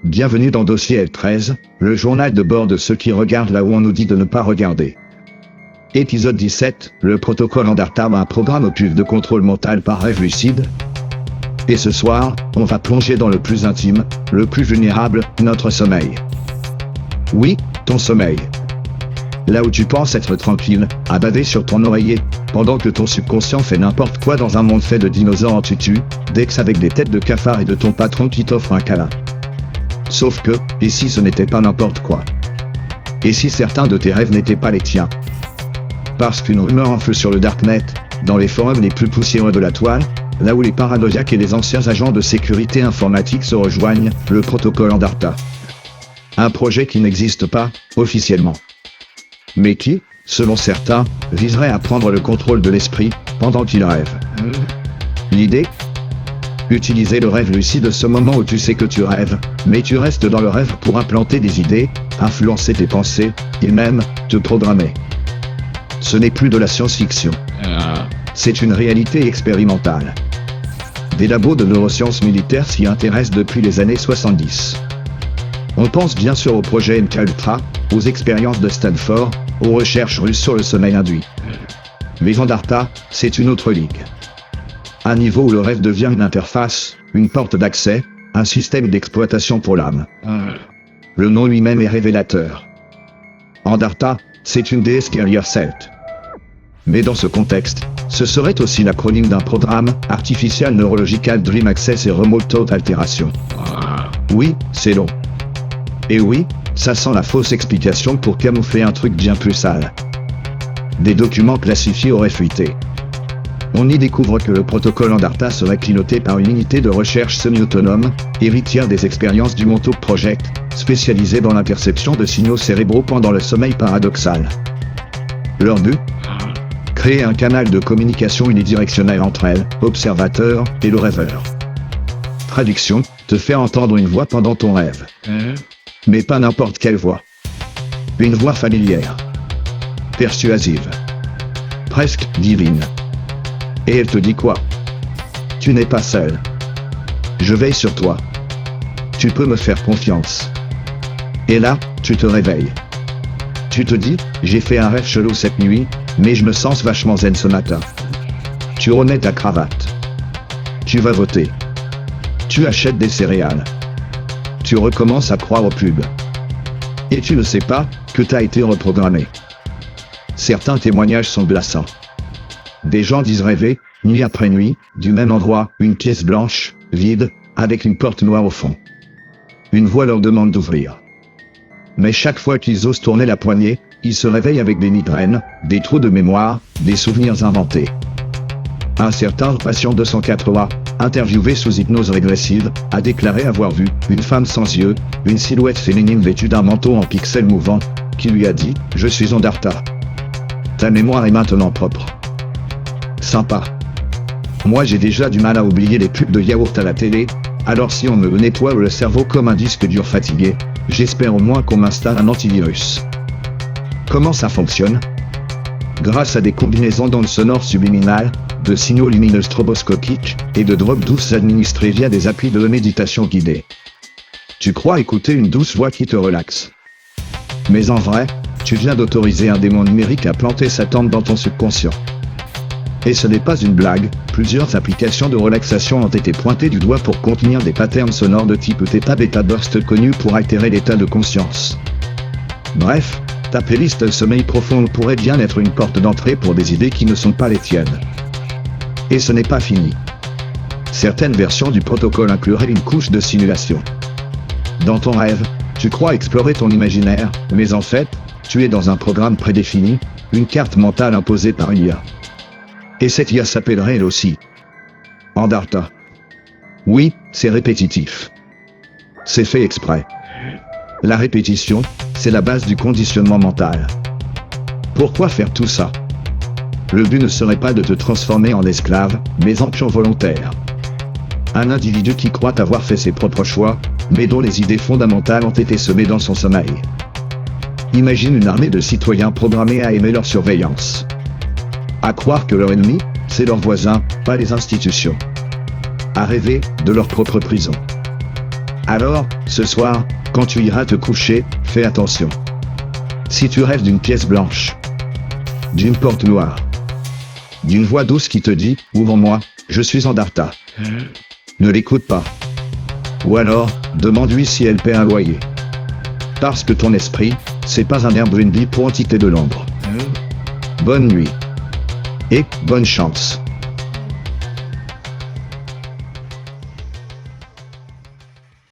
Bienvenue dans Dossier L13, le journal de bord de ceux qui regardent là où on nous dit de ne pas regarder. Épisode 17, le protocole Andarta, un programme opus de contrôle mental par rêve lucide. Et ce soir, on va plonger dans le plus intime, le plus vulnérable, notre sommeil. Oui, ton sommeil. Là où tu penses être tranquille, à baver sur ton oreiller, pendant que ton subconscient fait n'importe quoi dans un monde fait de dinosaures en tutu, d'ex avec des têtes de cafards et de ton patron qui t'offre un câlin. Sauf que, et si ce n'était pas n'importe quoi? Et si certains de tes rêves n'étaient pas les tiens? Parce qu'une rumeur enfle sur le Darknet, dans les forums les plus poussiéreux de la toile, là où les paranoïaques et les anciens agents de sécurité informatique se rejoignent, le protocole Andarta. Un projet qui n'existe pas, officiellement. Mais qui, selon certains, viserait à prendre le contrôle de l'esprit, pendant qu'il rêve. L'idée ? Utiliser le rêve lucide, ce moment où tu sais que tu rêves, mais tu restes dans le rêve pour implanter des idées, influencer tes pensées, et même, te programmer. Ce n'est plus de la science-fiction. C'est une réalité expérimentale. Des labos de neurosciences militaires s'y intéressent depuis les années 70. On pense bien sûr au projet MKUltra, aux expériences de Stanford, aux recherches russes sur le sommeil induit. Mais Andarta, c'est une autre ligue. Un niveau où le rêve devient une interface, une porte d'accès, un système d'exploitation pour l'âme. Le nom lui-même est révélateur. Andarta, c'est une déesse guerrière celte. Mais dans ce contexte, ce serait aussi l'acronyme d'un programme, Artificial Neurological Dream Access et Remote Thought Alteration. Oui, c'est long. Et oui, ça sent la fausse explication pour camoufler un truc bien plus sale. Des documents classifiés auraient fuité. On y découvre que le protocole Andarta serait piloté par une unité de recherche semi-autonome, héritière des expériences du Montauk Project, spécialisée dans l'interception de signaux cérébraux pendant le sommeil paradoxal. Leur but ? Créer un canal de communication unidirectionnel entre elle, observateur, et le rêveur. Traduction, te faire entendre une voix pendant ton rêve. Mais pas n'importe quelle voix. Une voix familière. Persuasive. Presque divine. Et elle te dit quoi? Tu n'es pas seul. Je veille sur toi. Tu peux me faire confiance. Et là, tu te réveilles. Tu te dis, j'ai fait un rêve chelou cette nuit, mais je me sens vachement zen ce matin. Tu remets ta cravate. Tu vas voter. Tu achètes des céréales. Tu recommences à croire aux pubs. Et tu ne sais pas que t'as été reprogrammé. Certains témoignages sont glaçants. Des gens disent rêver, nuit après nuit, du même endroit, une pièce blanche, vide, avec une porte noire au fond. Une voix leur demande d'ouvrir. Mais chaque fois qu'ils osent tourner la poignée, ils se réveillent avec des migraines, des trous de mémoire, des souvenirs inventés. Un certain patient 204A, interviewé sous hypnose régressive, a déclaré avoir vu une femme sans yeux, une silhouette féminine vêtue d'un manteau en pixels mouvants, qui lui a dit « Je suis Andarta. Ta mémoire est maintenant propre. » Sympa. Moi j'ai déjà du mal à oublier les pubs de yaourt à la télé, alors si on me nettoie le cerveau comme un disque dur fatigué, j'espère au moins qu'on m'installe un antivirus. Comment ça fonctionne? Grâce à des combinaisons d'ondes sonores subliminales, de signaux lumineux stroboscopiques, et de drogues douces administrées via des applis de méditation guidée. Tu crois écouter une douce voix qui te relaxe. Mais en vrai, tu viens d'autoriser un démon numérique à planter sa tente dans ton subconscient. Et ce n'est pas une blague, plusieurs applications de relaxation ont été pointées du doigt pour contenir des patterns sonores de type Theta Beta Burst connus pour altérer l'état de conscience. Bref, ta playlist sommeil profond pourrait bien être une porte d'entrée pour des idées qui ne sont pas les tiennes. Et ce n'est pas fini. Certaines versions du protocole incluraient une couche de simulation. Dans ton rêve, tu crois explorer ton imaginaire, mais en fait, tu es dans un programme prédéfini, une carte mentale imposée par une IA. Et cette IA s'appellerait elle aussi Andarta. Oui, c'est répétitif. C'est fait exprès. La répétition, c'est la base du conditionnement mental. Pourquoi faire tout ça? Le but ne serait pas de te transformer en esclave, mais en pion volontaire. Un individu qui croit avoir fait ses propres choix, mais dont les idées fondamentales ont été semées dans son sommeil. Imagine une armée de citoyens programmés à aimer leur surveillance. À croire que leur ennemi, c'est leurs voisins, pas les institutions. À rêver de leur propre prison. Alors, ce soir, quand tu iras te coucher, fais attention. Si tu rêves d'une pièce blanche, d'une porte noire, d'une voix douce qui te dit « Ouvre-moi, je suis Andarta », ne l'écoute pas. Ou alors, demande-lui si elle paie un loyer. Parce que ton esprit, c'est pas un Airbnb pour entité de l'ombre. Bonne nuit. Et bonne chance.